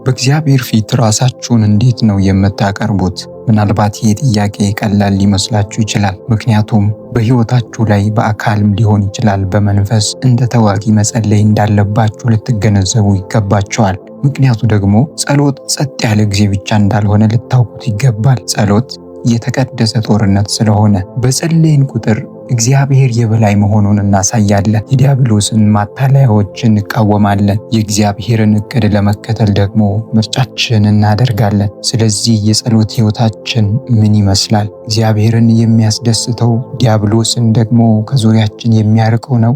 በእግዚአብሔር ፊት ራሳችሁን እንዴት ነው የምታቀርቡት? ምናልባት ይህ ጥያቄ ቀላል ሊመስላችሁ ይችላል። ምክንያቱም በሕይወታችሁ ላይ በአካልም ሊሆን ይችላል በመንፈስ እንደ ተዋጊ መጸለይ እንዳለባችሁ ልትገነዘቡ ይገባችኋል። ምክንያቱ ደግሞ ጸሎት ጸጥ ያለ ጊዜ ብቻ እንዳልሆነ ልታውቁት ይገባል። ጸሎት የተቀደሰ ጦርነት ስለሆነ በጸለይን ቁጥር እግዚአብሔር የበላይ መሆኑን እናሳያለን። የዲያብሎስን ማታለያዎችን እንቃወማለን። የእግዚአብሔርን እቅድ ለመከተል ደግሞ ምርጫችን እናደርጋለን። ስለዚህ የጸሎት ሕይወታችን ምን ይመስላል? እግዚአብሔርን የሚያስደስተው ዲያብሎስን ደግሞ ከዙሪያችን የሚያርቀው ነው?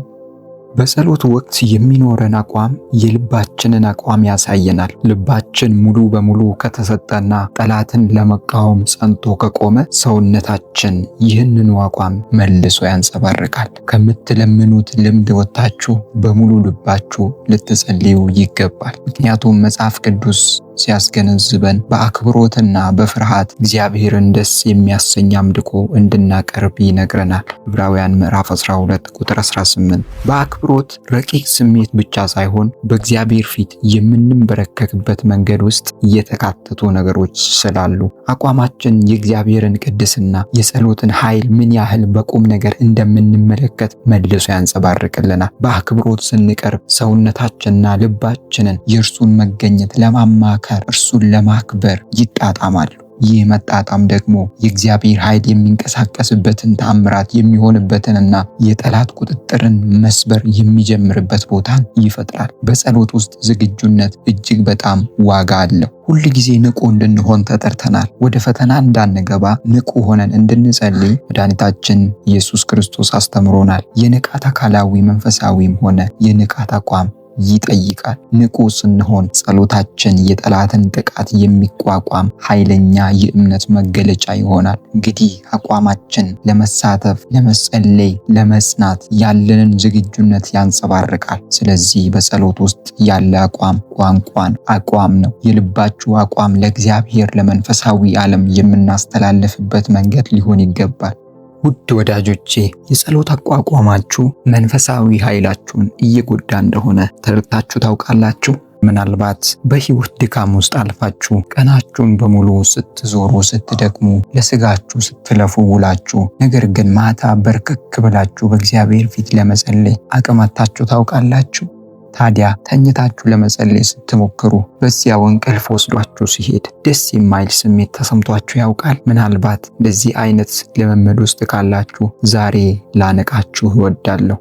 በጸሎት ወቅት የሚኖረን አቋም የልባችንን አቋም ያሳየናል። ልባችን ሙሉ በሙሉ ከተሰጠና ጠላትን ለመቃወም ጸንቶ ከቆመ ሰውነታችን ይህንኑ አቋም መልሶ ያንጸባርቃል። ከምትለምኑት ልምድ ወጥታችሁ በሙሉ ልባችሁ ልትጸልዩ ይገባል። ምክንያቱም መጽሐፍ ቅዱስ ሲያስገነዝበን በአክብሮትና በፍርሃት እግዚአብሔርን ደስ የሚያሰኝ አምልኮ እንድናቀርብ ይነግረናል። ዕብራውያን ምዕራፍ 12 ቁጥር 18 በአክብሮት ረቂቅ ስሜት ብቻ ሳይሆን በእግዚአብሔር ፊት የምንበረከክበት መንገድ ውስጥ የተካተቱ ነገሮች ስላሉ አቋማችን የእግዚአብሔርን ቅድስና የጸሎትን ኃይል ምን ያህል በቁም ነገር እንደምንመለከት መልሶ ያንጸባርቅልናል። በአክብሮት ስንቀርብ ሰውነታችንና ልባችንን የእርሱን መገኘት ለማማከር እርሱን ለማክበር ይጣጣማሉ። ይህ መጣጣም ደግሞ የእግዚአብሔር ኃይል የሚንቀሳቀስበትን ተአምራት የሚሆንበትንና የጠላት ቁጥጥርን መስበር የሚጀምርበት ቦታን ይፈጥራል። በጸሎት ውስጥ ዝግጁነት እጅግ በጣም ዋጋ አለው። ሁል ጊዜ ንቁ እንድንሆን ተጠርተናል። ወደ ፈተና እንዳንገባ ንቁ ሆነን እንድንጸልይ መድኃኒታችን ኢየሱስ ክርስቶስ አስተምሮናል። የንቃት አካላዊ መንፈሳዊም ሆነ የንቃት አቋም ይጠይቃል። ንቁ ስንሆን ጸሎታችን የጠላትን ጥቃት የሚቋቋም ኃይለኛ የእምነት መገለጫ ይሆናል። እንግዲህ አቋማችን ለመሳተፍ፣ ለመጸለይ፣ ለመጽናት ያለንን ዝግጁነት ያንጸባርቃል። ስለዚህ በጸሎት ውስጥ ያለ አቋም ቋንቋን አቋም ነው። የልባችሁ አቋም ለእግዚአብሔር ለመንፈሳዊ ዓለም የምናስተላልፍበት መንገድ ሊሆን ይገባል። ውድ ወዳጆቼ የጸሎት አቋቋማችሁ መንፈሳዊ ኃይላችሁን እየጎዳ እንደሆነ ተረድታችሁ ታውቃላችሁ? ምናልባት በሕይወት ድካም ውስጥ አልፋችሁ ቀናችሁን በሙሉ ስትዞሩ ስትደክሙ ለስጋችሁ ስትለፉ ውላችሁ ነገር ግን ማታ በርከክ ብላችሁ በእግዚአብሔር ፊት ለመጸለይ አቅም አጥታችሁ ታውቃላችሁ? ታዲያ ተኝታችሁ ለመጸለይ ስትሞክሩ በዚያው እንቅልፍ ወስዷችሁ ሲሄድ ደስ የማይል ስሜት ተሰምቷችሁ ያውቃል? ምናልባት እንደዚህ አይነት ልምምድ ውስጥ ካላችሁ ዛሬ ላነቃችሁ እወዳለሁ።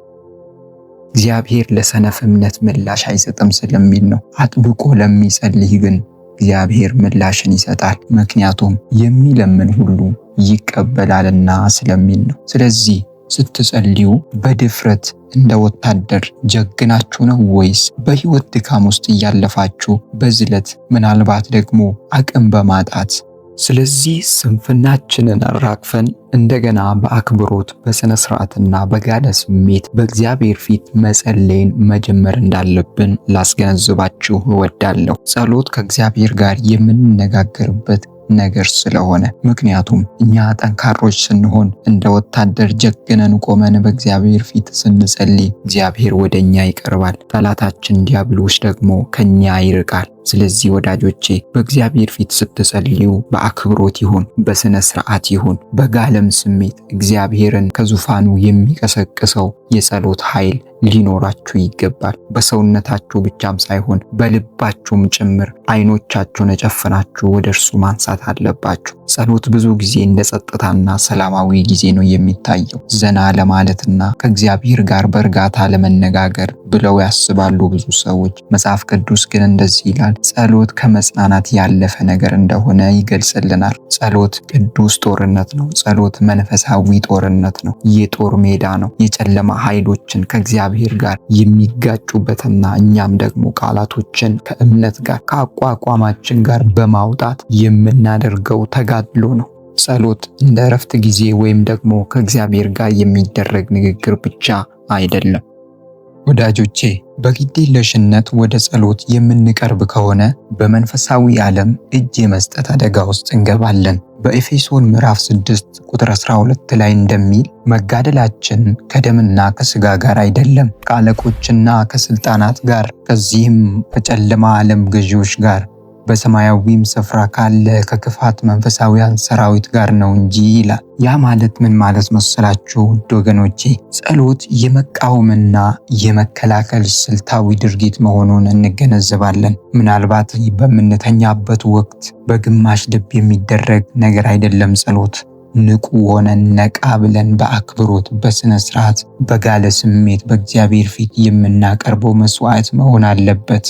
እግዚአብሔር ለሰነፍ እምነት ምላሽ አይሰጥም ስለሚል ነው። አጥብቆ ለሚጸልይ ግን እግዚአብሔር ምላሽን ይሰጣል። ምክንያቱም የሚለምን ሁሉ ይቀበላልና ስለሚል ነው። ስለዚህ ስትጸልዩ በድፍረት እንደ ወታደር ጀግናችሁ ነው ወይስ በሕይወት ድካም ውስጥ እያለፋችሁ በዝለት ምናልባት ደግሞ አቅም በማጣት? ስለዚህ ስንፍናችንን አራግፈን እንደገና በአክብሮት በሥነ ሥርዓትና በጋለ ስሜት በእግዚአብሔር ፊት መጸለይን መጀመር እንዳለብን ላስገነዝባችሁ እወዳለሁ። ጸሎት ከእግዚአብሔር ጋር የምንነጋገርበት ነገር ስለሆነ ምክንያቱም እኛ ጠንካሮች ስንሆን እንደ ወታደር ጀግነን ቆመን በእግዚአብሔር ፊት ስንጸልይ እግዚአብሔር ወደኛ ይቀርባል። ጠላታችን ዲያብሎስ ደግሞ ከኛ ይርቃል። ስለዚህ ወዳጆቼ በእግዚአብሔር ፊት ስትጸልዩ በአክብሮት ይሁን፣ በሥነ ሥርዓት ይሁን፣ በጋለም ስሜት እግዚአብሔርን ከዙፋኑ የሚቀሰቅሰው የጸሎት ኃይል ሊኖራችሁ ይገባል። በሰውነታችሁ ብቻም ሳይሆን በልባችሁም ጭምር አይኖቻችሁን ጨፍናችሁ ወደ እርሱ ማንሳት አለባችሁ። ጸሎት ብዙ ጊዜ እንደ ጸጥታና ሰላማዊ ጊዜ ነው የሚታየው። ዘና ለማለትና ከእግዚአብሔር ጋር በእርጋታ ለመነጋገር ብለው ያስባሉ ብዙ ሰዎች። መጽሐፍ ቅዱስ ግን እንደዚህ ይላል፣ ጸሎት ከመጽናናት ያለፈ ነገር እንደሆነ ይገልጽልናል። ጸሎት ቅዱስ ጦርነት ነው። ጸሎት መንፈሳዊ ጦርነት ነው። የጦር ሜዳ ነው። የጨለማ ኃይሎችን ከእግዚአብሔር ጋር የሚጋጩበትና እኛም ደግሞ ቃላቶችን ከእምነት ጋር ከአቋቋማችን ጋር በማውጣት የምናደርገው ተጋድሎ ነው። ጸሎት እንደ እረፍት ጊዜ ወይም ደግሞ ከእግዚአብሔር ጋር የሚደረግ ንግግር ብቻ አይደለም። ወዳጆቼ በግዴለሽነት ወደ ጸሎት የምንቀርብ ከሆነ በመንፈሳዊ ዓለም እጅ የመስጠት አደጋ ውስጥ እንገባለን። በኤፌሶን ምዕራፍ 6 ቁጥር 12 ላይ እንደሚል መጋደላችን ከደምና ከሥጋ ጋር አይደለም፣ ከአለቆችና ከስልጣናት ጋር፣ ከዚህም ከጨለማ ዓለም ገዢዎች ጋር በሰማያዊም ስፍራ ካለ ከክፋት መንፈሳውያን ሰራዊት ጋር ነው እንጂ ይላል። ያ ማለት ምን ማለት መሰላችሁ ውድ ወገኖቼ? ጸሎት የመቃወምና የመከላከል ስልታዊ ድርጊት መሆኑን እንገነዘባለን። ምናልባት በምንተኛበት ወቅት በግማሽ ልብ የሚደረግ ነገር አይደለም ጸሎት። ንቁ ሆነን ነቃ ብለን በአክብሮት በስነ ስርዓት በጋለ ስሜት በእግዚአብሔር ፊት የምናቀርበው መስዋዕት መሆን አለበት።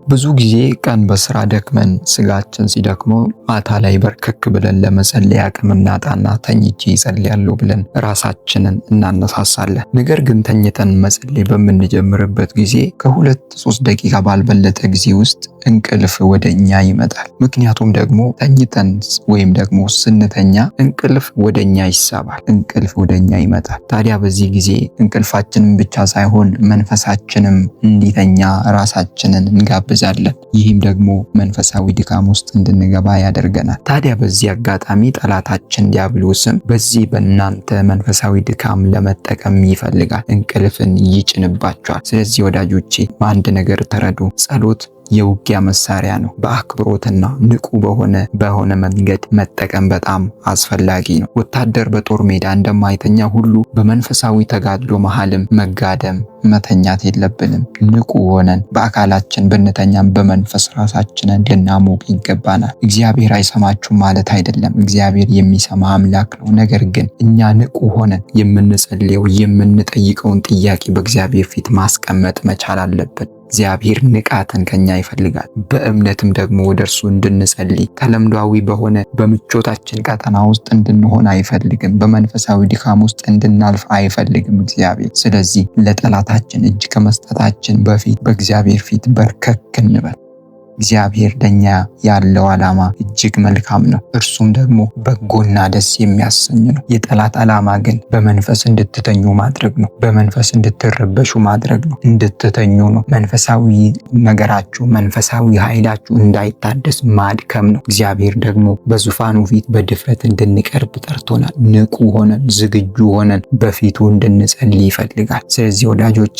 ብዙ ጊዜ ቀን በስራ ደክመን ስጋችን ሲደክመው ማታ ላይ በርከክ ብለን ለመጸለይ አቅም እናጣና ተኝቼ ይጸልያለሁ ብለን ራሳችንን እናነሳሳለን። ነገር ግን ተኝተን መጸለይ በምንጀምርበት ጊዜ ከ2-3 ደቂቃ ባልበለጠ ጊዜ ውስጥ እንቅልፍ ወደኛ ይመጣል። ምክንያቱም ደግሞ ተኝተን ወይም ደግሞ ስንተኛ እንቅልፍ ወደኛ ይሳባል፣ እንቅልፍ ወደኛ ይመጣል። ታዲያ በዚህ ጊዜ እንቅልፋችንን ብቻ ሳይሆን መንፈሳችንም እንዲተኛ ራሳችንን እንጋብዛለን። ይህም ደግሞ መንፈሳዊ ድካም ውስጥ እንድንገባ ያደርገናል። ታዲያ በዚህ አጋጣሚ ጠላታችን ዲያብሎስም በዚህ በእናንተ መንፈሳዊ ድካም ለመጠቀም ይፈልጋል፣ እንቅልፍን ይጭንባቸዋል። ስለዚህ ወዳጆቼ አንድ ነገር ተረዱ፣ ጸሎት የውጊያ መሳሪያ ነው። በአክብሮትና ንቁ በሆነ መንገድ መጠቀም በጣም አስፈላጊ ነው። ወታደር በጦር ሜዳ እንደማይተኛ ሁሉ በመንፈሳዊ ተጋድሎ መሃልም መጋደም መተኛት የለብንም። ንቁ ሆነን በአካላችን ብንተኛም በመንፈስ ራሳችንን ልናሞቅ ይገባናል። እግዚአብሔር አይሰማችሁም ማለት አይደለም። እግዚአብሔር የሚሰማ አምላክ ነው። ነገር ግን እኛ ንቁ ሆነን የምንጸልየው የምንጠይቀውን ጥያቄ በእግዚአብሔር ፊት ማስቀመጥ መቻል አለብን። እግዚአብሔር ንቃትን ከኛ ይፈልጋል። በእምነትም ደግሞ ወደ እርሱ እንድንጸልይ ተለምዷዊ በሆነ በምቾታችን ቀጠና ውስጥ እንድንሆን አይፈልግም። በመንፈሳዊ ድካም ውስጥ እንድናልፍ አይፈልግም እግዚአብሔር። ስለዚህ ለጠላታችን እጅ ከመስጠታችን በፊት በእግዚአብሔር ፊት በርከክ እንበል። እግዚአብሔር ለኛ ያለው ዓላማ እጅግ መልካም ነው። እርሱም ደግሞ በጎና ደስ የሚያሰኝ ነው። የጠላት ዓላማ ግን በመንፈስ እንድትተኙ ማድረግ ነው። በመንፈስ እንድትረበሹ ማድረግ ነው። እንድትተኙ ነው። መንፈሳዊ ነገራችሁ፣ መንፈሳዊ ኃይላችሁ እንዳይታደስ ማድከም ነው። እግዚአብሔር ደግሞ በዙፋኑ ፊት በድፍረት እንድንቀርብ ጠርቶናል። ንቁ ሆነን ዝግጁ ሆነን በፊቱ እንድንጸልይ ይፈልጋል። ስለዚህ ወዳጆቼ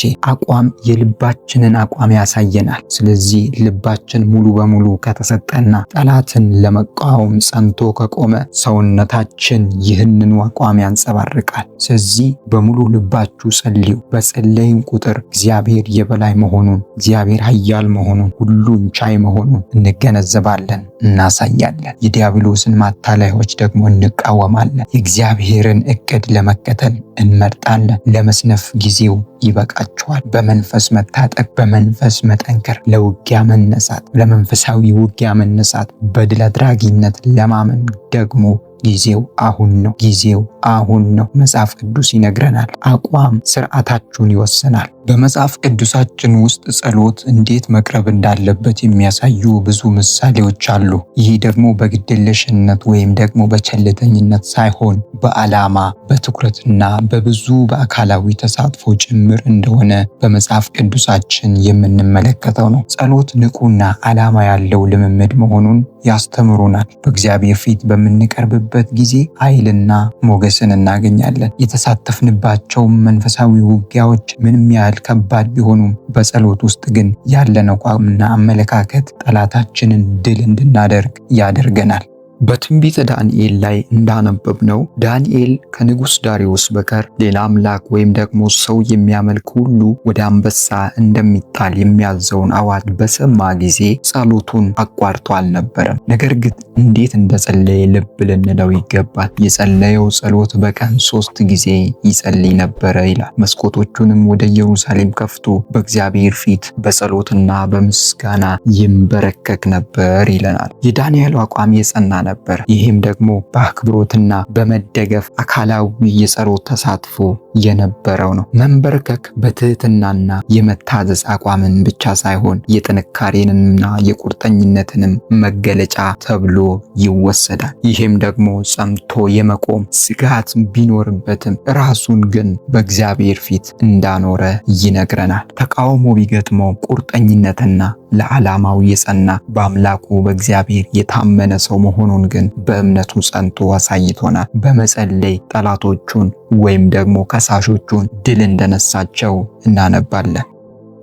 የልባችንን አቋም ያሳየናል። ስለዚህ ልባችን ሙሉ በሙሉ ከተሰጠና ጠላትን ለመቃወም ጸንቶ ከቆመ ሰውነታችን ይህንን አቋም ያንጸባርቃል። ስለዚህ በሙሉ ልባችሁ ጸልዩ። በጸለይን ቁጥር እግዚአብሔር የበላይ መሆኑን፣ እግዚአብሔር ኃያል መሆኑን፣ ሁሉን ቻይ መሆኑን እንገነዘባለን፣ እናሳያለን። የዲያብሎስን ማታለያዎች ደግሞ እንቃወማለን። የእግዚአብሔርን እቅድ ለመከተል እንመርጣለን። ለመስነፍ ጊዜው ይበቃችኋል። በመንፈስ መታጠቅ፣ በመንፈስ መጠንከር፣ ለውጊያ መነሳት፣ ለመንፈሳዊ ውጊያ መነሳት፣ በድል አድራጊነት ለማመን ደግሞ ጊዜው አሁን ነው። ጊዜው አሁን ነው። መጽሐፍ ቅዱስ ይነግረናል። አቋም ስርዓታችሁን ይወስናል። በመጽሐፍ ቅዱሳችን ውስጥ ጸሎት እንዴት መቅረብ እንዳለበት የሚያሳዩ ብዙ ምሳሌዎች አሉ። ይህ ደግሞ በግድየለሽነት ወይም ደግሞ በቸልተኝነት ሳይሆን በዓላማ በትኩረትና በብዙ በአካላዊ ተሳትፎ ጭምር እንደሆነ በመጽሐፍ ቅዱሳችን የምንመለከተው ነው። ጸሎት ንቁና ዓላማ ያለው ልምምድ መሆኑን ያስተምሩናል። በእግዚአብሔር ፊት በምንቀርብበት ጊዜ ኃይልና ሞገስን እናገኛለን። የተሳተፍንባቸው መንፈሳዊ ውጊያዎች ምንም ያህል ከባድ ቢሆኑም በጸሎት ውስጥ ግን ያለን አቋምና አመለካከት ጠላታችንን ድል እንድናደርግ ያደርገናል። በትንቢተ ዳንኤል ላይ እንዳነበብነው ዳንኤል ከንጉሥ ዳሪዮስ በቀር ሌላ አምላክ ወይም ደግሞ ሰው የሚያመልክ ሁሉ ወደ አንበሳ እንደሚጣል የሚያዘውን አዋጅ በሰማ ጊዜ ጸሎቱን አቋርጦ አልነበረም። ነገር ግን እንዴት እንደጸለየ ልብ ልንለው ይገባል። የጸለየው ጸሎት በቀን 3 ጊዜ ይጸልይ ነበረ ይላል። መስኮቶቹንም ወደ ኢየሩሳሌም ከፍቶ በእግዚአብሔር ፊት በጸሎትና በምስጋና ይንበረከክ ነበር ይለናል። የዳንኤል አቋም የጸና ነበር። ይህም ደግሞ በአክብሮትና በመደገፍ አካላዊ የጸሎት ተሳትፎ የነበረው ነው። መንበርከክ በትህትናና የመታዘዝ አቋምን ብቻ ሳይሆን የጥንካሬንና የቁርጠኝነትንም መገለጫ ተብሎ ይወሰዳል። ይህም ደግሞ ጸንቶ የመቆም ስጋት ቢኖርበትም ራሱን ግን በእግዚአብሔር ፊት እንዳኖረ ይነግረናል። ተቃውሞ ቢገጥመው ቁርጠኝነትና ለዓላማው የጸና በአምላኩ በእግዚአብሔር የታመነ ሰው መሆኑን ግን በእምነቱ ጸንቶ አሳይቶናል። በመጸለይ ጠላቶቹን ወይም ደግሞ ከሳሾቹን ድል እንደነሳቸው እናነባለን።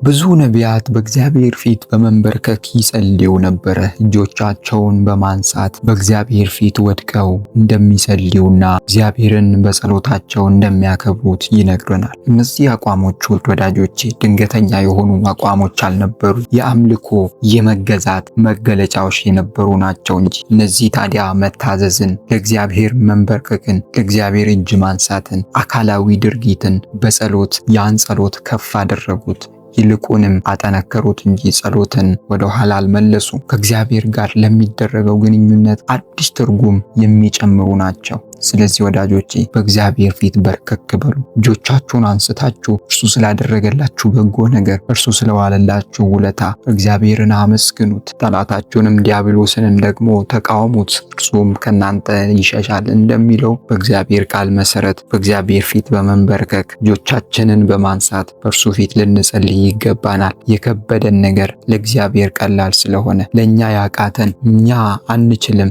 ብዙ ነቢያት በእግዚአብሔር ፊት በመንበርከክ ይጸልዩ ነበረ። እጆቻቸውን በማንሳት በእግዚአብሔር ፊት ወድቀው እንደሚጸልዩና እግዚአብሔርን በጸሎታቸው እንደሚያከብሩት ይነግረናል። እነዚህ አቋሞች ወዳጆቼ ድንገተኛ የሆኑ አቋሞች አልነበሩ። የአምልኮ የመገዛት መገለጫዎች የነበሩ ናቸው እንጂ። እነዚህ ታዲያ መታዘዝን፣ ለእግዚአብሔር መንበርከክን፣ ለእግዚአብሔር እጅ ማንሳትን፣ አካላዊ ድርጊትን በጸሎት ያን ጸሎት ከፍ አደረጉት። ይልቁንም አጠነከሩት እንጂ ጸሎትን ወደ ኋላ አልመለሱ። ከእግዚአብሔር ጋር ለሚደረገው ግንኙነት አዲስ ትርጉም የሚጨምሩ ናቸው። ስለዚህ ወዳጆቼ በእግዚአብሔር ፊት በርከክ በሉ። እጆቻችሁን አንስታችሁ እርሱ ስላደረገላችሁ በጎ ነገር፣ እርሱ ስለዋለላችሁ ውለታ እግዚአብሔርን አመስግኑት። ጠላታችሁንም ዲያብሎስንም ደግሞ ተቃወሙት፣ እርሱም ከናንተ ይሸሻል እንደሚለው በእግዚአብሔር ቃል መሰረት በእግዚአብሔር ፊት በመንበርከክ እጆቻችንን በማንሳት በእርሱ ፊት ልንጸልይ ይገባናል። የከበደን ነገር ለእግዚአብሔር ቀላል ስለሆነ ለእኛ ያቃተን እኛ አንችልም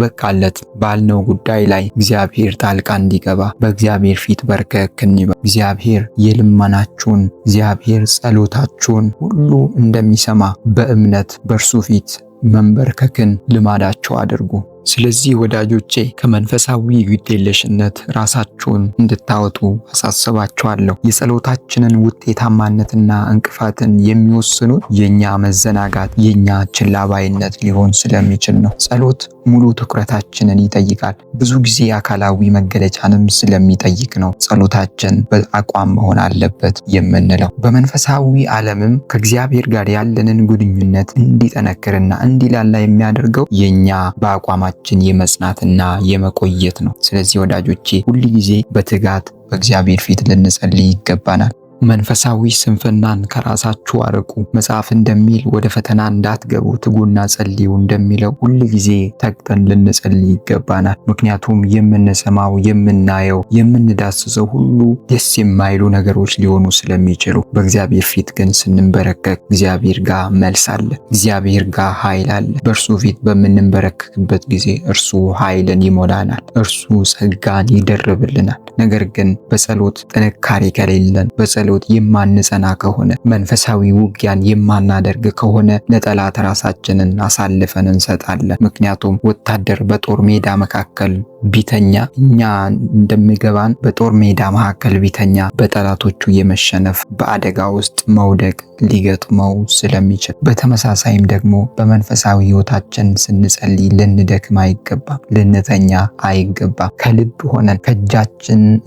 በቃለት ባልነው ጉዳይ ላይ እግዚአብሔር ጣልቃ እንዲገባ በእግዚአብሔር ፊት በርከክ እንበል። እግዚአብሔር የልመናችሁን እግዚአብሔር ጸሎታችሁን ሁሉ እንደሚሰማ በእምነት በእርሱ ፊት መንበርከክን ልማዳቸው አድርጉ። ስለዚህ ወዳጆቼ ከመንፈሳዊ ግዴለሽነት ራሳችሁን እንድታወጡ አሳስባችኋለሁ። የጸሎታችንን ውጤታማነትና እንቅፋትን የሚወስኑት የኛ መዘናጋት፣ የኛ ችላባይነት ሊሆን ስለሚችል ነው። ጸሎት ሙሉ ትኩረታችንን ይጠይቃል። ብዙ ጊዜ አካላዊ መገለጫንም ስለሚጠይቅ ነው ጸሎታችን በአቋም መሆን አለበት የምንለው። በመንፈሳዊ ዓለምም ከእግዚአብሔር ጋር ያለንን ግንኙነት እንዲጠነክርና እንዲላላ የሚያደርገው የኛ በአቋማችን የመጽናትና የመቆየት ነው። ስለዚህ ወዳጆቼ ሁል ጊዜ በትጋት በእግዚአብሔር ፊት ልንጸልይ ይገባናል። መንፈሳዊ ስንፍናን ከራሳችሁ አርቁ። መጽሐፍ እንደሚል ወደ ፈተና እንዳትገቡ ትጉና ጸልዩ እንደሚለው ሁል ጊዜ ተግተን ልንጸልይ ይገባናል። ምክንያቱም የምንሰማው፣ የምናየው፣ የምንዳስሰው ሁሉ ደስ የማይሉ ነገሮች ሊሆኑ ስለሚችሉ በእግዚአብሔር ፊት ግን ስንንበረከክ እግዚአብሔር ጋር መልስ አለ፣ እግዚአብሔር ጋር ኃይል አለ። በእርሱ ፊት በምንንበረከክበት ጊዜ እርሱ ኃይልን ይሞላናል፣ እርሱ ጸጋን ይደርብልናል። ነገር ግን በጸሎት ጥንካሬ ከሌለን በጸሎት የማንጸና ከሆነ መንፈሳዊ ውጊያን የማናደርግ ከሆነ ለጠላት ራሳችንን አሳልፈን እንሰጣለን። ምክንያቱም ወታደር በጦር ሜዳ መካከል ቢተኛ እኛ እንደሚገባን በጦር ሜዳ መካከል ቢተኛ በጠላቶቹ የመሸነፍ በአደጋ ውስጥ መውደቅ ሊገጥመው ስለሚችል፣ በተመሳሳይም ደግሞ በመንፈሳዊ ሕይወታችን ስንጸልይ ልንደክም አይገባም፣ ልንተኛ አይገባም። ከልብ ሆነን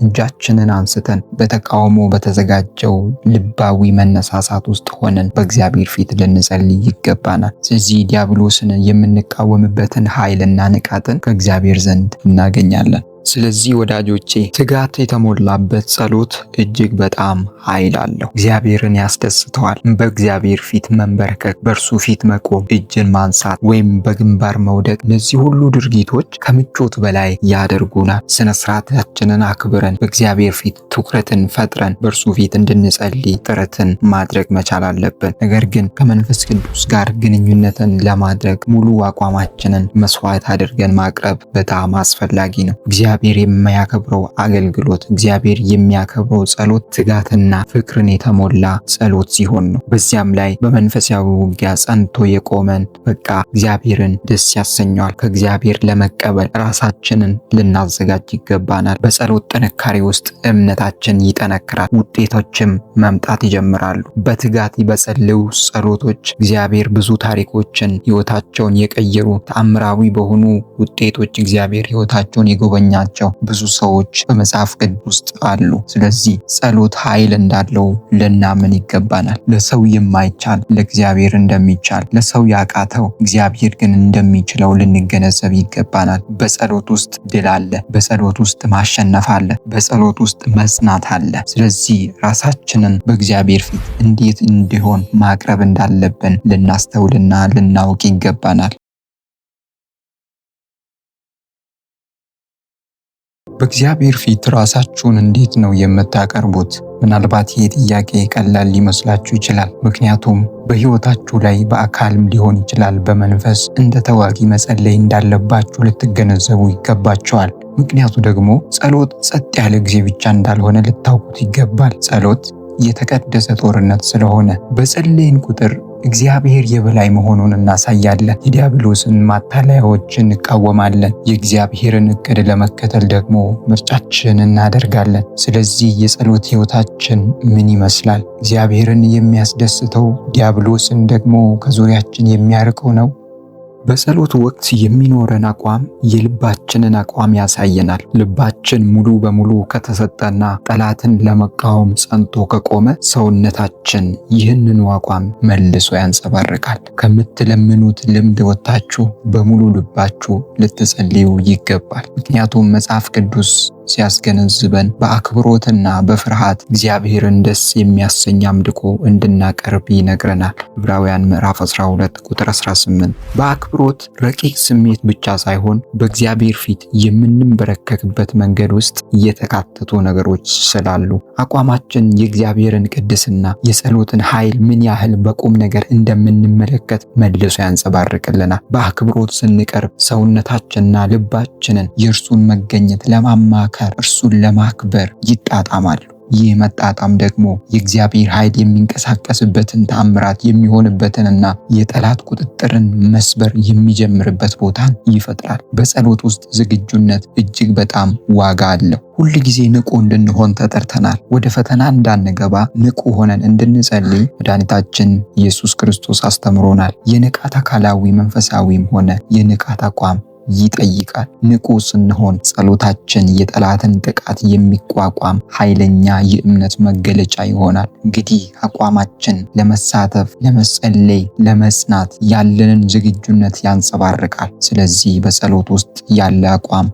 እጃችንን አንስተን በተቃውሞ በተዘጋጀው ልባዊ መነሳሳት ውስጥ ሆነን በእግዚአብሔር ፊት ልንጸልይ ይገባናል። ስለዚህ ዲያብሎስን የምንቃወምበትን ኃይልና ንቃትን ከእግዚአብሔር ዘንድ እናገኛለን። ስለዚህ ወዳጆቼ ትጋት የተሞላበት ጸሎት እጅግ በጣም ኃይል አለው። እግዚአብሔርን ያስደስተዋል። በእግዚአብሔር ፊት መንበርከክ፣ በእርሱ ፊት መቆም፣ እጅን ማንሳት ወይም በግንባር መውደቅ፣ እነዚህ ሁሉ ድርጊቶች ከምቾት በላይ ያደርጉናል። ስነ ስርዓታችንን አክብረን በእግዚአብሔር ፊት ትኩረትን ፈጥረን በእርሱ ፊት እንድንጸልይ ጥረትን ማድረግ መቻል አለብን። ነገር ግን ከመንፈስ ቅዱስ ጋር ግንኙነትን ለማድረግ ሙሉ አቋማችንን መስዋዕት አድርገን ማቅረብ በጣም አስፈላጊ ነው። እግዚአብሔር የሚያከብረው አገልግሎት፣ እግዚአብሔር የሚያከብረው ጸሎት ትጋትና ፍቅርን የተሞላ ጸሎት ሲሆን ነው። በዚያም ላይ በመንፈሳዊ ውጊያ ጸንቶ የቆመን በቃ እግዚአብሔርን ደስ ያሰኘዋል። ከእግዚአብሔር ለመቀበል ራሳችንን ልናዘጋጅ ይገባናል። በጸሎት ጥንካሬ ውስጥ እምነታችን ይጠነክራል፣ ውጤቶችም መምጣት ይጀምራሉ። በትጋት በጸለዩ ጸሎቶች እግዚአብሔር ብዙ ታሪኮችን ሕይወታቸውን የቀየሩ ተአምራዊ በሆኑ ውጤቶች እግዚአብሔር ሕይወታቸውን የጎበኛ ብዙ ሰዎች በመጽሐፍ ቅዱስ ውስጥ አሉ። ስለዚህ ጸሎት ኃይል እንዳለው ልናምን ይገባናል። ለሰው የማይቻል ለእግዚአብሔር እንደሚቻል፣ ለሰው ያቃተው እግዚአብሔር ግን እንደሚችለው ልንገነዘብ ይገባናል። በጸሎት ውስጥ ድል አለ፣ በጸሎት ውስጥ ማሸነፍ አለ፣ በጸሎት ውስጥ መጽናት አለ። ስለዚህ ራሳችንን በእግዚአብሔር ፊት እንዴት እንዲሆን ማቅረብ እንዳለብን ልናስተውልና ልናውቅ ይገባናል። በእግዚአብሔር ፊት ራሳችሁን እንዴት ነው የምታቀርቡት? ምናልባት ይህ ጥያቄ ቀላል ሊመስላችሁ ይችላል። ምክንያቱም በሕይወታችሁ ላይ በአካልም ሊሆን ይችላል በመንፈስ እንደ ተዋጊ መጸለይ እንዳለባችሁ ልትገነዘቡ ይገባችኋል። ምክንያቱ ደግሞ ጸሎት ጸጥ ያለ ጊዜ ብቻ እንዳልሆነ ልታውቁት ይገባል። ጸሎት የተቀደሰ ጦርነት ስለሆነ በጸለይን ቁጥር እግዚአብሔር የበላይ መሆኑን እናሳያለን። የዲያብሎስን ማታለያዎች እንቃወማለን። የእግዚአብሔርን እቅድ ለመከተል ደግሞ ምርጫችን እናደርጋለን። ስለዚህ የጸሎት ሕይወታችን ምን ይመስላል? እግዚአብሔርን የሚያስደስተው ዲያብሎስን ደግሞ ከዙሪያችን የሚያርቀው ነው? በጸሎት ወቅት የሚኖረን አቋም የልባችንን አቋም ያሳየናል። ልባችን ሙሉ በሙሉ ከተሰጠና ጠላትን ለመቃወም ጸንቶ ከቆመ ሰውነታችን ይህንኑ አቋም መልሶ ያንጸባርቃል። ከምትለምኑት ልምድ ወጥታችሁ በሙሉ ልባችሁ ልትጸልዩ ይገባል። ምክንያቱም መጽሐፍ ቅዱስ ሲያስገነዝበን በአክብሮትና በፍርሃት እግዚአብሔርን ደስ የሚያሰኝ አምልኮ እንድናቀርብ ይነግረናል። ዕብራውያን ምዕራፍ 12 ቁጥር 18። በአክብሮት ረቂቅ ስሜት ብቻ ሳይሆን በእግዚአብሔር ፊት የምንበረከክበት መንገድ ውስጥ የተካተቱ ነገሮች ስላሉ አቋማችን የእግዚአብሔርን ቅድስና፣ የጸሎትን ኃይል ምን ያህል በቁም ነገር እንደምንመለከት መልሶ ያንጸባርቅልናል። በአክብሮት ስንቀርብ ሰውነታችንና ልባችንን የእርሱን መገኘት ለማማከር እርሱን ለማክበር ይጣጣማሉ። ይህ መጣጣም ደግሞ የእግዚአብሔር ኃይል የሚንቀሳቀስበትን ተአምራት የሚሆንበትንና የጠላት ቁጥጥርን መስበር የሚጀምርበት ቦታን ይፈጥራል። በጸሎት ውስጥ ዝግጁነት እጅግ በጣም ዋጋ አለው። ሁል ጊዜ ንቁ እንድንሆን ተጠርተናል። ወደ ፈተና እንዳንገባ ንቁ ሆነን እንድንጸልይ መድኃኒታችን ኢየሱስ ክርስቶስ አስተምሮናል። የንቃት አካላዊ መንፈሳዊም ሆነ የንቃት አቋም ይጠይቃል። ንቁ ስንሆን ጸሎታችን የጠላትን ጥቃት የሚቋቋም ኃይለኛ የእምነት መገለጫ ይሆናል። እንግዲህ አቋማችን ለመሳተፍ፣ ለመጸለይ፣ ለመጽናት ያለንን ዝግጁነት ያንጸባርቃል። ስለዚህ በጸሎት ውስጥ ያለ አቋም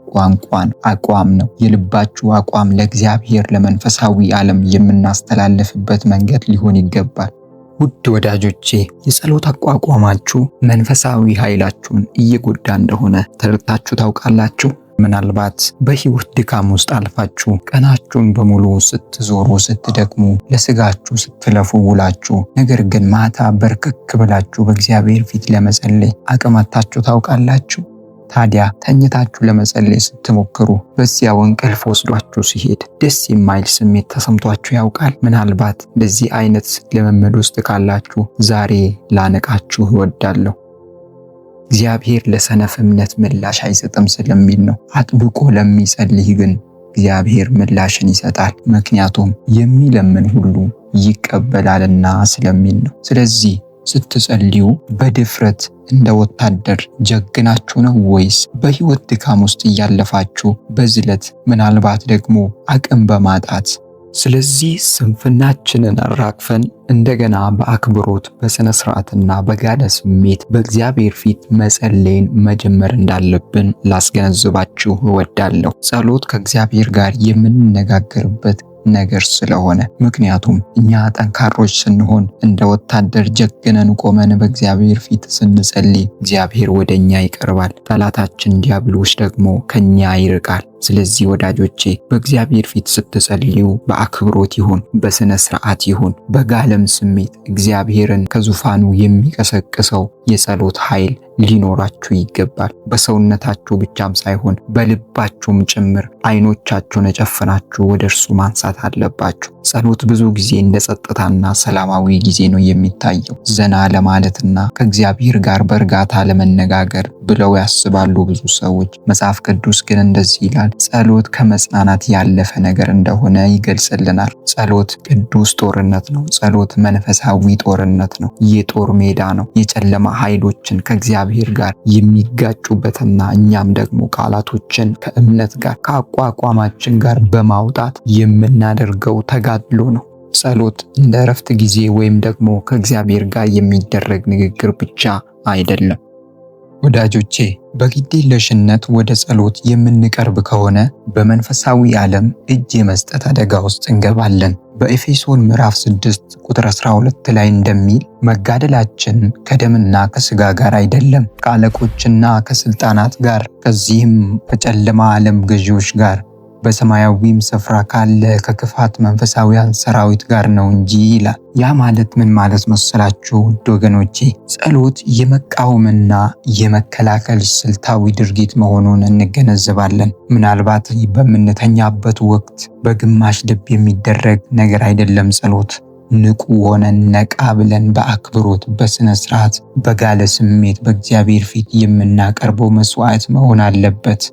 አቋም ነው። የልባችሁ አቋም ለእግዚአብሔር፣ ለመንፈሳዊ ዓለም የምናስተላልፍበት መንገድ ሊሆን ይገባል። ውድ ወዳጆቼ የጸሎት አቋቋማችሁ መንፈሳዊ ኃይላችሁን እየጎዳ እንደሆነ ተረድታችሁ ታውቃላችሁ? ምናልባት በሕይወት ድካም ውስጥ አልፋችሁ ቀናችሁን በሙሉ ስትዞሩ፣ ስትደክሙ፣ ለስጋችሁ ስትለፉ ውላችሁ፣ ነገር ግን ማታ በርከክ ብላችሁ በእግዚአብሔር ፊት ለመጸለይ አቅም አጥታችሁ ታውቃላችሁ? ታዲያ ተኝታችሁ ለመጸለይ ስትሞክሩ በዚያው እንቅልፍ ወስዷችሁ ሲሄድ ደስ የማይል ስሜት ተሰምቷችሁ ያውቃል? ምናልባት እንደዚህ አይነት ልምምድ ውስጥ ካላችሁ ዛሬ ላነቃችሁ እወዳለሁ። እግዚአብሔር ለሰነፍ እምነት ምላሽ አይሰጥም ስለሚል ነው። አጥብቆ ለሚጸልይ ግን እግዚአብሔር ምላሽን ይሰጣል። ምክንያቱም የሚለምን ሁሉ ይቀበላልና ስለሚል ነው። ስለዚህ ስትጸልዩ በድፍረት እንደ ወታደር ጀግናችሁ ነው ወይስ በሕይወት ድካም ውስጥ እያለፋችሁ በዝለት ምናልባት ደግሞ አቅም በማጣት? ስለዚህ ስንፍናችንን አራግፈን እንደገና በአክብሮት በሥነ ሥርዓትና በጋለ ስሜት በእግዚአብሔር ፊት መጸለይን መጀመር እንዳለብን ላስገነዝባችሁ እወዳለሁ። ጸሎት ከእግዚአብሔር ጋር የምንነጋገርበት ነገር ስለሆነ፣ ምክንያቱም እኛ ጠንካሮች ስንሆን እንደ ወታደር ጀግነን ቆመን በእግዚአብሔር ፊት ስንጸልይ እግዚአብሔር ወደኛ ይቀርባል፣ ጠላታችን ዲያብሎስ ደግሞ ከኛ ይርቃል። ስለዚህ ወዳጆቼ በእግዚአብሔር ፊት ስትጸልዩ በአክብሮት ይሁን፣ በሥነ ሥርዓት ይሁን፣ በጋለም ስሜት እግዚአብሔርን ከዙፋኑ የሚቀሰቅሰው የጸሎት ኃይል ሊኖራችሁ ይገባል። በሰውነታችሁ ብቻም ሳይሆን በልባችሁም ጭምር አይኖቻችሁን ጨፍናችሁ ወደ እርሱ ማንሳት አለባችሁ። ጸሎት ብዙ ጊዜ እንደ ጸጥታና ሰላማዊ ጊዜ ነው የሚታየው። ዘና ለማለትና ከእግዚአብሔር ጋር በእርጋታ ለመነጋገር ብለው ያስባሉ ብዙ ሰዎች። መጽሐፍ ቅዱስ ግን እንደዚህ ይላል፣ ጸሎት ከመጽናናት ያለፈ ነገር እንደሆነ ይገልጽልናል። ጸሎት ቅዱስ ጦርነት ነው። ጸሎት መንፈሳዊ ጦርነት ነው። የጦር ሜዳ ነው። የጨለማ ኃይሎችን ከእግዚአብሔር ጋር የሚጋጩበትና እኛም ደግሞ ቃላቶችን ከእምነት ጋር ከአቋቋማችን ጋር በማውጣት የምናደርገው ተጋድሎ ነው። ጸሎት እንደ እረፍት ጊዜ ወይም ደግሞ ከእግዚአብሔር ጋር የሚደረግ ንግግር ብቻ አይደለም። ወዳጆቼ በግዴለሽነት ወደ ጸሎት የምንቀርብ ከሆነ በመንፈሳዊ ዓለም እጅ የመስጠት አደጋ ውስጥ እንገባለን። በኤፌሶን ምዕራፍ 6 ቁጥር 12 ላይ እንደሚል መጋደላችን ከደምና ከሥጋ ጋር አይደለም፣ ከአለቆችና ከስልጣናት ጋር፣ ከዚህም ከጨለማ ዓለም ገዢዎች ጋር በሰማያዊም ስፍራ ካለ ከክፋት መንፈሳዊያን ሰራዊት ጋር ነው እንጂ ይላል። ያ ማለት ምን ማለት መሰላችሁ ውድ ወገኖቼ? ጸሎት የመቃወምና የመከላከል ስልታዊ ድርጊት መሆኑን እንገነዘባለን። ምናልባት በምንተኛበት ወቅት በግማሽ ልብ የሚደረግ ነገር አይደለም ጸሎት። ንቁ ሆነን ነቃ ብለን በአክብሮት በስነ ስርዓት በጋለ ስሜት በእግዚአብሔር ፊት የምናቀርበው መስዋዕት መሆን አለበት።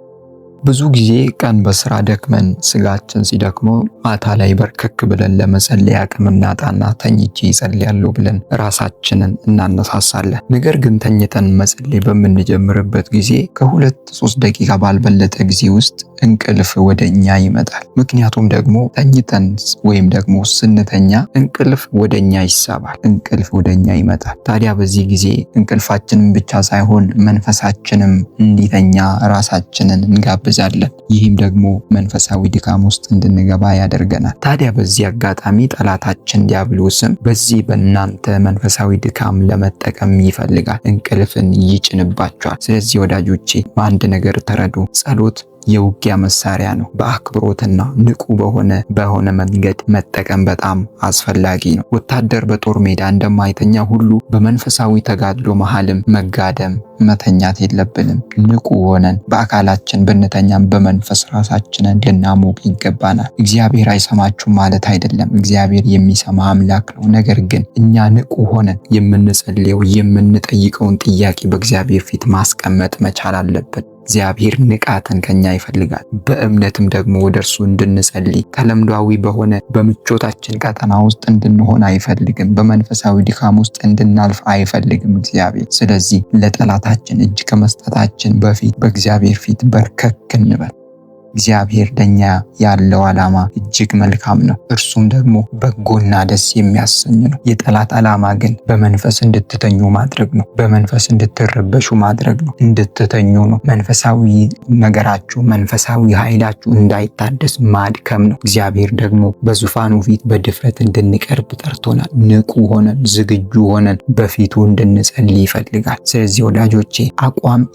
ብዙ ጊዜ ቀን በስራ ደክመን ስጋችን ሲደክመው ማታ ላይ በርከክ ብለን ለመጸለይ አቅም እናጣና ተኝቼ እጸልያለሁ ብለን ራሳችንን እናነሳሳለን። ነገር ግን ተኝተን መጸለይ በምንጀምርበት ጊዜ ከ2-3 ደቂቃ ባልበለጠ ጊዜ ውስጥ እንቅልፍ ወደኛ ይመጣል። ምክንያቱም ደግሞ ተኝተን ወይም ደግሞ ስንተኛ እንቅልፍ ወደኛ ይሳባል፣ እንቅልፍ ወደኛ ይመጣል። ታዲያ በዚህ ጊዜ እንቅልፋችንን ብቻ ሳይሆን መንፈሳችንም እንዲተኛ ራሳችንን እንጋብዛለን። ይህም ደግሞ መንፈሳዊ ድካም ውስጥ እንድንገባ ያደርገናል። ታዲያ በዚህ አጋጣሚ ጠላታችን ዲያብሎስም በዚህ በእናንተ መንፈሳዊ ድካም ለመጠቀም ይፈልጋል፣ እንቅልፍን ይጭንባቸዋል። ስለዚህ ወዳጆቼ አንድ ነገር ተረዱ፣ ጸሎት የውጊያ መሳሪያ ነው። በአክብሮትና ንቁ በሆነ መንገድ መጠቀም በጣም አስፈላጊ ነው። ወታደር በጦር ሜዳ እንደማይተኛ ሁሉ በመንፈሳዊ ተጋድሎ መሃልም መጋደም መተኛት የለብንም። ንቁ ሆነን በአካላችን ብንተኛም በመንፈስ ራሳችንን ልናሞቅ ይገባናል። እግዚአብሔር አይሰማችሁም ማለት አይደለም። እግዚአብሔር የሚሰማ አምላክ ነው። ነገር ግን እኛ ንቁ ሆነን የምንጸልየው የምንጠይቀውን ጥያቄ በእግዚአብሔር ፊት ማስቀመጥ መቻል አለብን። እግዚአብሔር ንቃትን ከኛ ይፈልጋል። በእምነትም ደግሞ ወደ እርሱ እንድንጸልይ ተለምዷዊ በሆነ በምቾታችን ቀጠና ውስጥ እንድንሆን አይፈልግም። በመንፈሳዊ ድካም ውስጥ እንድናልፍ አይፈልግም እግዚአብሔር። ስለዚህ ለጠላታችን እጅ ከመስጠታችን በፊት በእግዚአብሔር ፊት በርከክ እንበል። እግዚአብሔር ለኛ ያለው ዓላማ እጅግ መልካም ነው። እርሱም ደግሞ በጎና ደስ የሚያሰኝ ነው። የጠላት ዓላማ ግን በመንፈስ እንድትተኙ ማድረግ ነው። በመንፈስ እንድትረበሹ ማድረግ ነው። እንድትተኙ ነው። መንፈሳዊ ነገራችሁ፣ መንፈሳዊ ኃይላችሁ እንዳይታደስ ማድከም ነው። እግዚአብሔር ደግሞ በዙፋኑ ፊት በድፍረት እንድንቀርብ ጠርቶናል። ንቁ ሆነን ዝግጁ ሆነን በፊቱ እንድንጸልይ ይፈልጋል። ስለዚህ ወዳጆቼ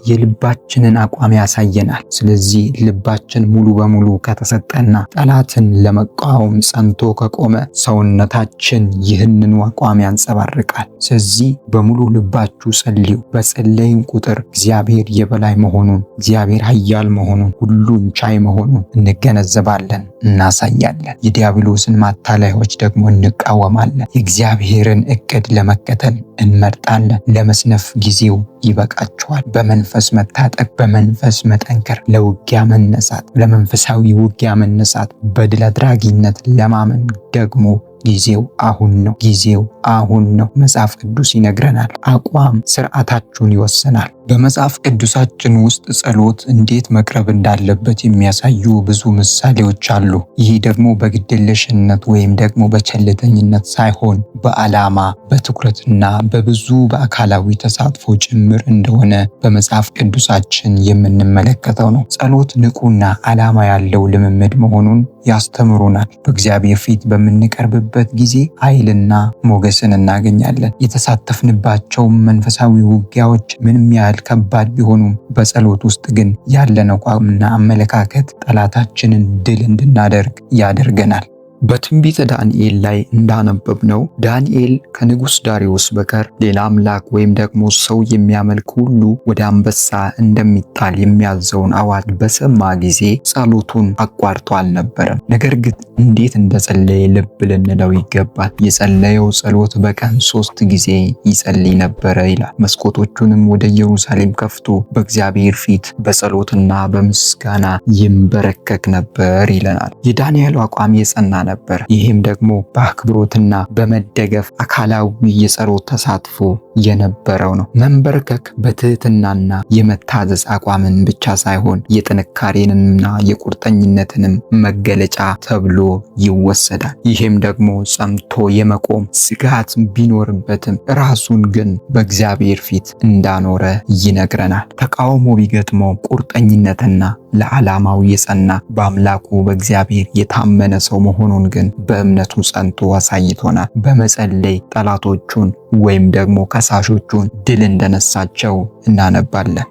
የልባችንን አቋም ያሳየናል። ስለዚህ ልባችን ሙሉ በሙሉ ከተሰጠና ጠላትን ለመቃወም ጸንቶ ከቆመ ሰውነታችን ይህንን አቋም ያንጸባርቃል። ስለዚህ በሙሉ ልባችሁ ጸልዩ። በጸለይን ቁጥር እግዚአብሔር የበላይ መሆኑን፣ እግዚአብሔር ኃያል መሆኑን፣ ሁሉን ቻይ መሆኑን እንገነዘባለን፣ እናሳያለን። የዲያብሎስን ማታለያዎች ደግሞ እንቃወማለን። የእግዚአብሔርን እቅድ ለመከተል እንመርጣለን። ለመስነፍ ጊዜው ይበቃቸዋል። በመንፈስ መታጠቅ፣ በመንፈስ መጠንከር፣ ለውጊያ መነሳት፣ ለመንፈሳዊ ውጊያ መነሳት፣ በድል አድራጊነት ለማመን ደግሞ ጊዜው አሁን ነው። ጊዜው አሁን ነው። መጽሐፍ ቅዱስ ይነግረናል። አቋም ስርዓታችሁን ይወስናል። በመጽሐፍ ቅዱሳችን ውስጥ ጸሎት እንዴት መቅረብ እንዳለበት የሚያሳዩ ብዙ ምሳሌዎች አሉ። ይህ ደግሞ በግድየለሽነት ወይም ደግሞ በቸልተኝነት ሳይሆን በዓላማ በትኩረትና በብዙ በአካላዊ ተሳትፎ ጭምር እንደሆነ በመጽሐፍ ቅዱሳችን የምንመለከተው ነው። ጸሎት ንቁና ዓላማ ያለው ልምምድ መሆኑን ያስተምሩናል። በእግዚአብሔር ፊት በምንቀርብበት ጊዜ ኃይልና ሞገስን እናገኛለን። የተሳተፍንባቸው መንፈሳዊ ውጊያዎች ምንም ያህል ከባድ ቢሆኑም በጸሎት ውስጥ ግን ያለን አቋምና አመለካከት ጠላታችንን ድል እንድናደርግ ያደርገናል። በትንቢተ ዳንኤል ላይ እንዳነበብነው ዳንኤል ከንጉሥ ዳሪዮስ በቀር ሌላ አምላክ ወይም ደግሞ ሰው የሚያመልክ ሁሉ ወደ አንበሳ እንደሚጣል የሚያዘውን አዋጅ በሰማ ጊዜ ጸሎቱን አቋርጦ አልነበረም። ነገር ግን እንዴት እንደጸለየ ልብ ልንለው ይገባል። የጸለየው ጸሎት በቀን 3 ጊዜ ይጸልይ ነበረ ይላል። መስኮቶቹንም ወደ ኢየሩሳሌም ከፍቶ በእግዚአብሔር ፊት በጸሎትና በምስጋና ይንበረከክ ነበር ይለናል። የዳንኤል አቋም የጸና ነበር። ይህም ደግሞ በአክብሮትና በመደገፍ አካላዊ የጸሎት ተሳትፎ የነበረው ነው። መንበርከክ በትህትናና የመታዘዝ አቋምን ብቻ ሳይሆን የጥንካሬንና የቁርጠኝነትንም መገለጫ ተብሎ ይወሰዳል። ይህም ደግሞ ጸንቶ የመቆም ስጋት ቢኖርበትም ራሱን ግን በእግዚአብሔር ፊት እንዳኖረ ይነግረናል። ተቃውሞ ቢገጥመው ቁርጠኝነትና ለዓላማው የጸና በአምላኩ በእግዚአብሔር የታመነ ሰው መሆኑን ግን በእምነቱ ጸንቶ አሳይቶናል። በመጸለይ ጠላቶቹን ወይም ደግሞ ከሳሾቹን ድል እንደነሳቸው እናነባለን።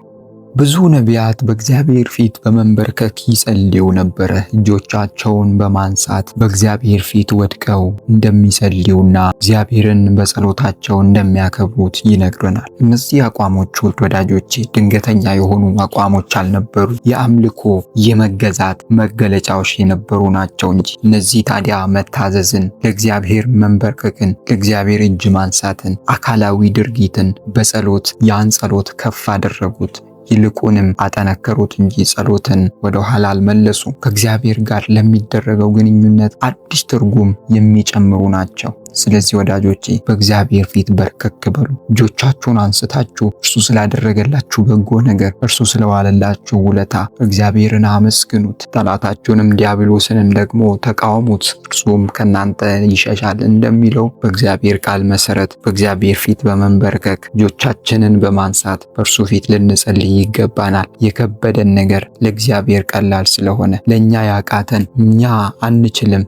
ብዙ ነቢያት በእግዚአብሔር ፊት በመንበርከክ ይጸልዩ ነበረ። እጆቻቸውን በማንሳት በእግዚአብሔር ፊት ወድቀው እንደሚጸልዩና እግዚአብሔርን በጸሎታቸው እንደሚያከብሩት ይነግረናል። እነዚህ አቋሞች ወዳጆቼ ድንገተኛ የሆኑ አቋሞች አልነበሩ፣ የአምልኮ የመገዛት መገለጫዎች የነበሩ ናቸው እንጂ። እነዚህ ታዲያ መታዘዝን፣ ለእግዚአብሔር መንበርከክን፣ ለእግዚአብሔር እጅ ማንሳትን፣ አካላዊ ድርጊትን በጸሎት ያን ጸሎት ከፍ አደረጉት። ይልቁንም አጠነከሩት እንጂ ጸሎትን ወደ ኋላ አልመለሱ። ከእግዚአብሔር ጋር ለሚደረገው ግንኙነት አዲስ ትርጉም የሚጨምሩ ናቸው። ስለዚህ ወዳጆቼ በእግዚአብሔር ፊት በርከክ በሉ። እጆቻችሁን አንስታችሁ እርሱ ስላደረገላችሁ በጎ ነገር፣ እርሱ ስለዋለላችሁ ውለታ እግዚአብሔርን አመስግኑት። ጠላታችሁንም ዲያብሎስንም ደግሞ ተቃወሙት፣ እርሱም ከናንተ ይሸሻል እንደሚለው በእግዚአብሔር ቃል መሰረት በእግዚአብሔር ፊት በመንበርከክ እጆቻችንን በማንሳት በእርሱ ፊት ልንጸልይ ይገባናል። የከበደን ነገር ለእግዚአብሔር ቀላል ስለሆነ ለእኛ ያቃተን እኛ አንችልም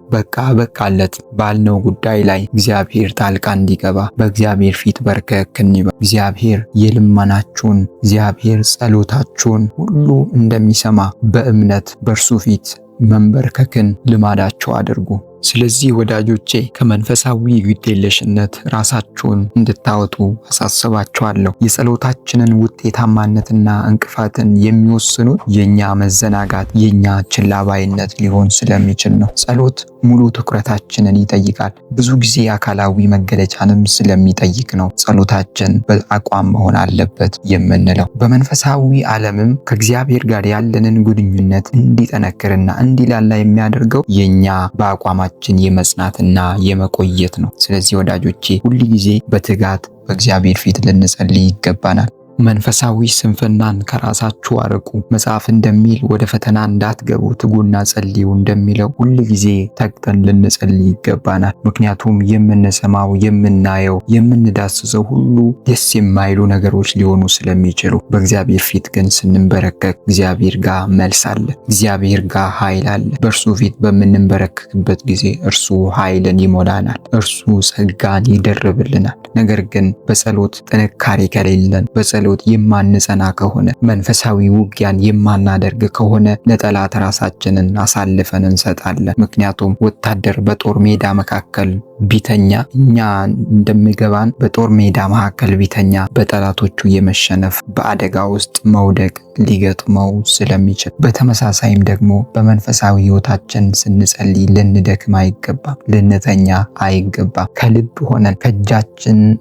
በቃለት ባልነው ጉዳይ ላይ እግዚአብሔር ጣልቃ እንዲገባ በእግዚአብሔር ፊት በርከክ እንበል። እግዚአብሔር የልመናችሁን እግዚአብሔር ጸሎታችሁን ሁሉ እንደሚሰማ በእምነት በእርሱ ፊት መንበርከክን ልማዳችሁ አድርጉ። ስለዚህ ወዳጆቼ ከመንፈሳዊ ግዴለሽነት ራሳችሁን እንድታወጡ አሳስባችኋለሁ። የጸሎታችንን ውጤታማነትና እንቅፋትን የሚወስኑት የኛ መዘናጋት፣ የኛ ችላባይነት ሊሆን ስለሚችል ነው። ጸሎት ሙሉ ትኩረታችንን ይጠይቃል። ብዙ ጊዜ አካላዊ መገለጫንም ስለሚጠይቅ ነው ጸሎታችን በአቋም መሆን አለበት የምንለው። በመንፈሳዊ ዓለምም ከእግዚአብሔር ጋር ያለንን ግንኙነት እንዲጠነክርና እንዲላላ የሚያደርገው የኛ በአቋማችን የመጽናትና የመቆየት ነው። ስለዚህ ወዳጆቼ ሁል ጊዜ በትጋት በእግዚአብሔር ፊት ልንጸልይ ይገባናል። መንፈሳዊ ስንፍናን ከራሳችሁ አርቁ። መጽሐፍ እንደሚል ወደ ፈተና እንዳትገቡ ትጉና ጸልዩ እንደሚለው ሁል ጊዜ ተግተን ልንጸልይ ይገባናል። ምክንያቱም የምንሰማው፣ የምናየው፣ የምንዳስሰው ሁሉ ደስ የማይሉ ነገሮች ሊሆኑ ስለሚችሉ፣ በእግዚአብሔር ፊት ግን ስንንበረከክ እግዚአብሔር ጋር መልስ አለ፣ እግዚአብሔር ጋር ኃይል አለ። በእርሱ ፊት በምንንበረከክበት ጊዜ እርሱ ኃይልን ይሞላናል፣ እርሱ ጸጋን ይደርብልናል። ነገር ግን በጸሎት ጥንካሬ ከሌለን የማንጸና ከሆነ መንፈሳዊ ውጊያን የማናደርግ ከሆነ ለጠላት ራሳችንን አሳልፈን እንሰጣለን። ምክንያቱም ወታደር በጦር ሜዳ መካከል ቢተኛ እኛ እንደሚገባን በጦር ሜዳ መካከል ቢተኛ በጠላቶቹ የመሸነፍ በአደጋ ውስጥ መውደቅ ሊገጥመው ስለሚችል፣ በተመሳሳይም ደግሞ በመንፈሳዊ ሕይወታችን ስንጸልይ ልንደክም አይገባም፣ ልንተኛ አይገባም። ከልብ ሆነን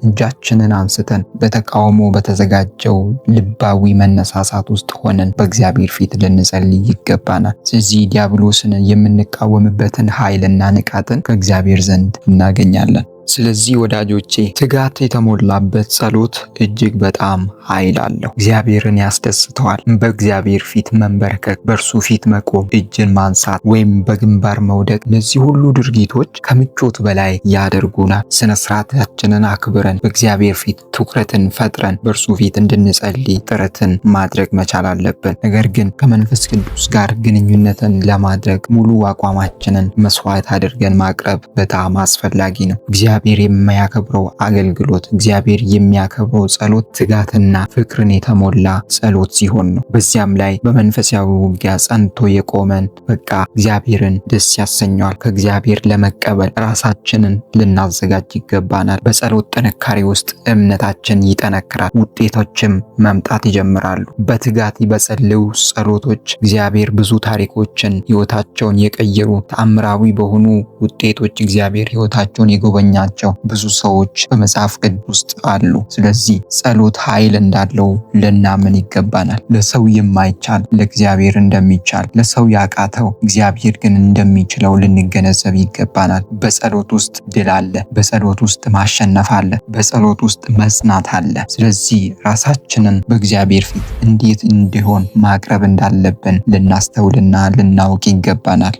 እጃችንን አንስተን በተቃውሞ በተዘጋጀው ልባዊ መነሳሳት ውስጥ ሆነን በእግዚአብሔር ፊት ልንጸልይ ይገባናል። ስለዚህ ዲያብሎስን የምንቃወምበትን ኃይልና ንቃትን ከእግዚአብሔር ዘንድ እናገኛለን። ስለዚህ ወዳጆቼ ትጋት የተሞላበት ጸሎት እጅግ በጣም ኃይል አለው፣ እግዚአብሔርን ያስደስተዋል። በእግዚአብሔር ፊት መንበርከክ፣ በእርሱ ፊት መቆም፣ እጅን ማንሳት ወይም በግንባር መውደቅ፣ እነዚህ ሁሉ ድርጊቶች ከምቾት በላይ ያደርጉናል። ስነ ስርዓታችንን አክብረን በእግዚአብሔር ፊት ትኩረትን ፈጥረን በእርሱ ፊት እንድንጸልይ ጥረትን ማድረግ መቻል አለብን። ነገር ግን ከመንፈስ ቅዱስ ጋር ግንኙነትን ለማድረግ ሙሉ አቋማችንን መስዋዕት አድርገን ማቅረብ በጣም አስፈላጊ ነው። እግዚአብሔር የሚያከብረው አገልግሎት፣ እግዚአብሔር የሚያከብረው ጸሎት ትጋትና ፍቅርን የተሞላ ጸሎት ሲሆን ነው። በዚያም ላይ በመንፈሳዊ ውጊያ ጸንቶ የቆመን እግዚአብሔርን ደስ ያሰኘዋል። ከእግዚአብሔር ለመቀበል ራሳችንን ልናዘጋጅ ይገባናል። በጸሎት ጥንካሬ ውስጥ እምነታችን ይጠነክራል፣ ውጤቶችም መምጣት ይጀምራሉ። በትጋት በጸለዩ ጸሎቶች እግዚአብሔር ብዙ ታሪኮችን ሕይወታቸውን የቀየሩ ተአምራዊ በሆኑ ውጤቶች እግዚአብሔር ሕይወታቸውን የጎበኛቸው ብዙ ሰዎች በመጽሐፍ ቅዱስ ውስጥ አሉ። ስለዚህ ጸሎት ኃይል እንዳለው ልናምን ይገባናል። ለሰው የማይቻል ለእግዚአብሔር እንደሚቻል፣ ለሰው ያቃተው እግዚአብሔር ግን እንደሚችለው ልንገነዘብ ይገባናል። በጸሎት ውስጥ ድል አለ፣ በጸሎት ውስጥ ማሸነፍ አለ፣ በጸሎት ውስጥ መጽናት አለ። ስለዚህ ራሳችንን በእግዚአብሔር ፊት እንዴት እንዲሆን ማቅረብ እንዳለብን ልናስተውልና ልናውቅ ይገባናል።